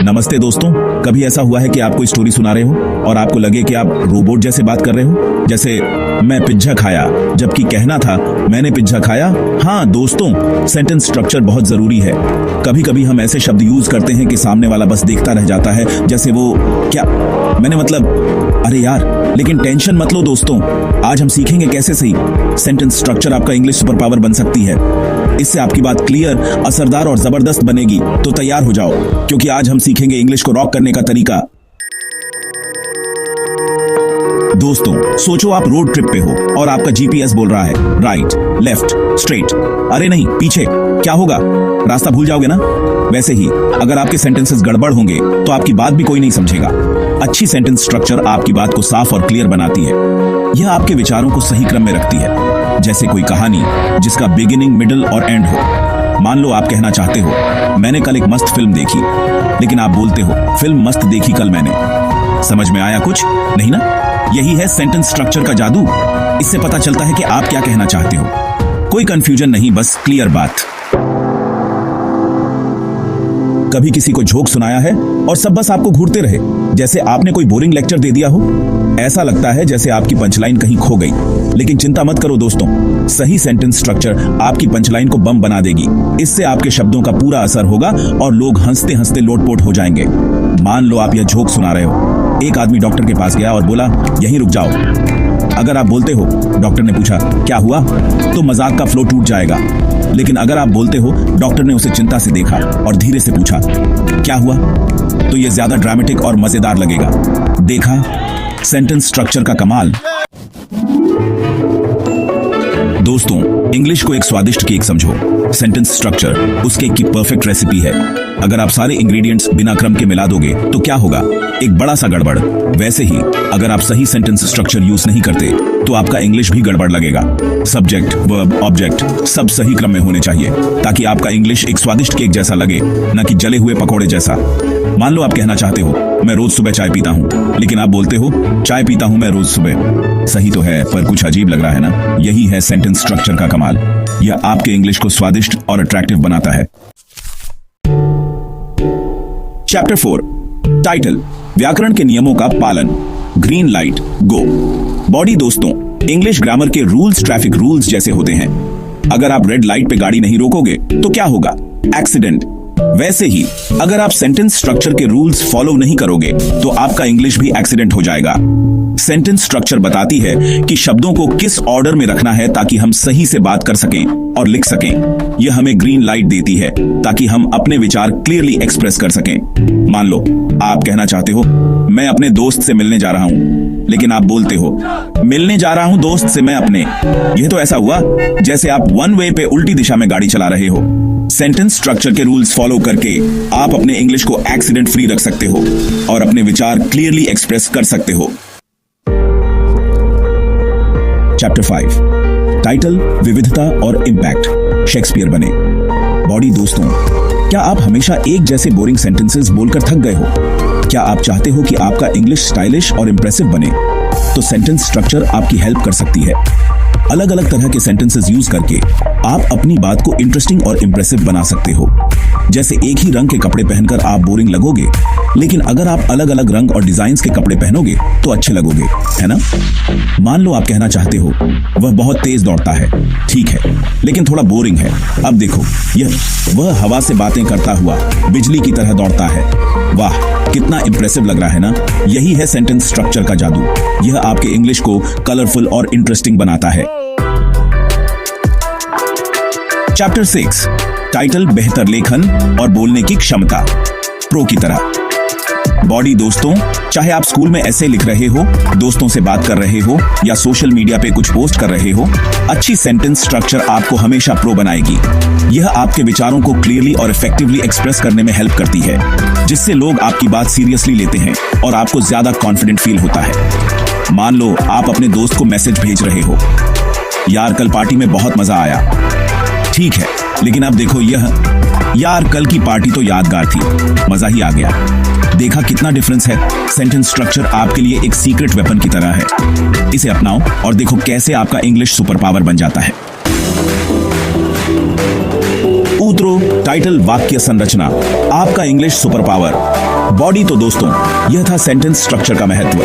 नमस्ते दोस्तों, कभी ऐसा हुआ है कि आप कोई स्टोरी सुना रहे हो और आपको लगे कि आप रोबोट जैसे बात कर रहे हो? जैसे मैं पिज्जा खाया, जबकि कहना था मैंने पिज्जा खाया। हाँ दोस्तों, सेंटेंस स्ट्रक्चर बहुत जरूरी है। कभी कभी हम ऐसे शब्द यूज करते हैं कि सामने वाला बस देखता रह जाता है, जैसे वो क्या मैंने मतलब, अरे यार। लेकिन टेंशन मत लो दोस्तों, आज हम सीखेंगे कैसे सही सेंटेंस स्ट्रक्चर आपका इंग्लिश सुपर पावर बन सकती है। इससे आपकी बात क्लियर, असरदार और जबरदस्त बनेगी। तो तैयार हो जाओ, क्योंकि आज हम सीखेंगे इंग्लिश को रॉक करने का तरीका। दोस्तों, सोचो आप रोड ट्रिप पे हो और आपका जीपीएस बोल रहा है राइट, लेफ्ट, स्ट्रेट। अरे नहीं, पीछे। क्या होगा? रास्ता भूल जाओगे ना। वैसे ही अगर आपके सेंटेंसेस गड़बड़ होंगे तो आपकी बात भी कोई नहीं समझेगा। अच्छी सेंटेंस स्ट्रक्चर आपकी बात को साफ और क्लियर बनाती है। यह आपके विचारों को सही क्रम में रखती है, जैसे कोई कहानी जिसका बिगिनिंग, मिडिल और एंड हो। मान लो आप कहना चाहते हो मैंने कल एक मस्त फिल्म देखी, लेकिन आप बोलते हो फिल्म मस्त देखी कल मैंने। समझ में आया कुछ? नहीं ना? यही है सेंटेंस स्ट्रक्चर का जादू। इससे पता चलता है कि आप क्या कहना चाहते हो। कोई कंफ्यूजन नहीं, बस क्लियर बात। कभी किसी को जोक सुनाया है और सब बस आपको घूरते रहे, जैसे आपने कोई बोरिंग लेक्चर दे दिया हो। ऐसा लगता है जैसे आपकी पंचलाइन कहीं खो गई। लेकिन चिंता मत करो दोस्तों, सही सेंटेंस स्ट्रक्चर आपकी पंचलाइन को बम बना देगी। इससे आपके शब्दों का पूरा असर होगा और लोग हंसते हंसते लोटपोट हो जाएंगे। मान लो आप यह जोक सुना रहे हो। एक आदमी डॉक्टर के पास गया और बोला यहीं रुक जाओ। अगर आप बोलते हो डॉक्टर ने पूछा क्या हुआ, तो मजाक का फ्लो टूट जाएगा। लेकिन अगर आप बोलते हो डॉक्टर ने उसे चिंता से देखा और धीरे से पूछा क्या हुआ, तो यह ज्यादा ड्रामेटिक और मजेदार लगेगा। देखा सेंटेंस स्ट्रक्चर का कमाल। दोस्तों, इंग्लिश को एक स्वादिष्ट केक समझो। सेंटेंस स्ट्रक्चर उस केक की परफेक्ट रेसिपी है। अगर आप सारे इंग्रेडिएंट्स बिना क्रम के मिला दोगे तो क्या होगा? एक बड़ा सा गड़बड़। वैसे ही अगर आप सही सेंटेंस स्ट्रक्चर यूज नहीं करते तो आपका इंग्लिश भी गड़बड़ लगेगा। सब्जेक्ट, वर्ब, ऑब्जेक्ट सब सही क्रम में होने चाहिए, ताकि आपका इंग्लिश एक स्वादिष्ट केक जैसा लगे, न कि जले हुए पकौड़े जैसा। मान लो आप कहना चाहते हो मैं रोज सुबह चाय पीता हूँ, लेकिन आप बोलते हो चाय पीता हूँ मैं रोज सुबह। सही तो है, पर कुछ अजीब लग रहा है ना। यही है सेंटेंस स्ट्रक्चर का कमाल। यह आपके इंग्लिश को स्वादिष्ट और अट्रैक्टिव बनाता है। चैप्टर 4, टाइटल, व्याकरण के नियमों का पालन। ग्रीन लाइट, गो। बॉडी दोस्तों, इंग्लिश ग्रामर के रूल्स ट्रैफिक रूल्स जैसे होते हैं। अगर आप रेड लाइट पे गाड़ी नहीं रोकोगे तो क्या होगा? एक्सीडेंट। वैसे ही अगर आप सेंटेंस स्ट्रक्चर के रूल्स फॉलो नहीं करोगे तो आपका इंग्लिश भी एक्सीडेंट हो जाएगा। सेंटेंस स्ट्रक्चर बताती है कि शब्दों को किस ऑर्डर में रखना है ताकि हम सही से बात कर सकें और लिख सकें। यह हमें ग्रीन लाइट देती है ताकि हम अपने विचार क्लियरली एक्सप्रेस कर सकें। मान लो आप कहना चाहते हो मैं अपने दोस्त से मिलने जा रहा हूं, लेकिन आप बोलते हो मिलने जा रहा हूं दोस्त से मैं अपने। यह तो ऐसा हुआ जैसे आप वन वे पे उल्टी दिशा में गाड़ी चला रहे हो। सेंटेंस स्ट्रक्चर के रूल्स फॉलो करके आप अपने इंग्लिश को एक्सीडेंट फ्री रख सकते हो और अपने विचार क्लियरली एक्सप्रेस कर सकते हो। चैप्टर 5, टाइटल, विविधता और इम्पैक्ट। शेक्सपियर बने। बॉडी दोस्तों, क्या आप हमेशा एक जैसे बोरिंग सेंटेंसेस बोलकर थक गए हो? क्या आप चाहते हो कि आपका इंग्लिश स्टाइलिश और इंप्रेसिव बने? तो सेंटेंस स्ट्रक्चर आपकी हेल्प कर सकती है। अलग अलग तरह के सेंटेंसेस यूज करके आप अपनी बात को इंटरेस्टिंग और इंप्रेसिव बना सकते हो। जैसे एक ही रंग के कपड़े पहनकर आप बोरिंग लगोगे, लेकिन अगर आप अलग अलग रंग और डिजाइन्स के कपड़े पहनोगे तो अच्छे लगोगे, है ना? मान लो आप कहना चाहते हो वह बहुत तेज दौड़ता है। ठीक है, लेकिन थोड़ा बोरिंग है। अब देखो, वह हवा से बातें करता हुआ बिजली की तरह दौड़ता है। वाह, कितना इंप्रेसिव लग रहा है ना? यही है सेंटेंस स्ट्रक्चर का जादू। यह आपके इंग्लिश को कलरफुल और इंटरेस्टिंग बनाता है। चैप्टर 6, टाइटल, बेहतर लेखन और बोलने की क्षमता। प्रो की तरह। बॉडी दोस्तों, चाहे आप स्कूल में ऐसे लिख रहे हो, दोस्तों से बात कर रहे हो या सोशल मीडिया पे कुछ पोस्ट कर रहे हो, अच्छी सेंटेंस स्ट्रक्चर आपको हमेशा प्रो बनाएगी। यह आपके विचारों को क्लियरली और इफेक्टिवली एक्सप्रेस करने में हेल्प करती है, जिससे लोग आपकी बात सीरियसली लेते हैं और आपको ज्यादा कॉन्फिडेंट फील होता है। मान लो आप अपने दोस्त को मैसेज भेज रहे हो, यार कल पार्टी में बहुत मजा आया। ठीक है, लेकिन अब देखो यार कल की पार्टी तो यादगार थी, मजा ही आ गया। देखा कितना डिफरेंस है? सेंटेंस स्ट्रक्चर आपके लिए एक सीक्रेट वेपन की तरह है। इसे अपनाओ और देखो कैसे आपका इंग्लिश सुपर पावर बन जाता है। टाइटल, वाक्य संरचना, आपका इंग्लिश सुपर पावर। बॉडी तो दोस्तों, यह था सेंटेंस स्ट्रक्चर का महत्व।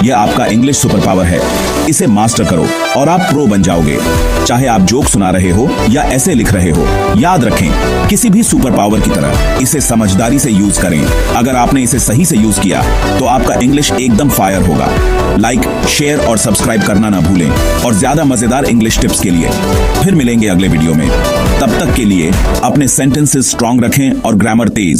यह आपका इंग्लिश सुपर पावर है। इसे मास्टर करो और आप प्रो बन जाओगे। चाहे आप जोक सुना रहे हो या ऐसे लिख रहे हो, याद रखें, किसी भी सुपर पावर की तरह इसे समझदारी से यूज करें। अगर आपने इसे सही से यूज किया तो आपका इंग्लिश एकदम फायर होगा। लाइक, शेयर और सब्सक्राइब करना ना भूलें और ज्यादा मजेदार इंग्लिश टिप्स के लिए फिर मिलेंगे अगले वीडियो में। तब तक के लिए अपने सेंटेंसेस स्ट्रांग रखें और ग्रामर तेज।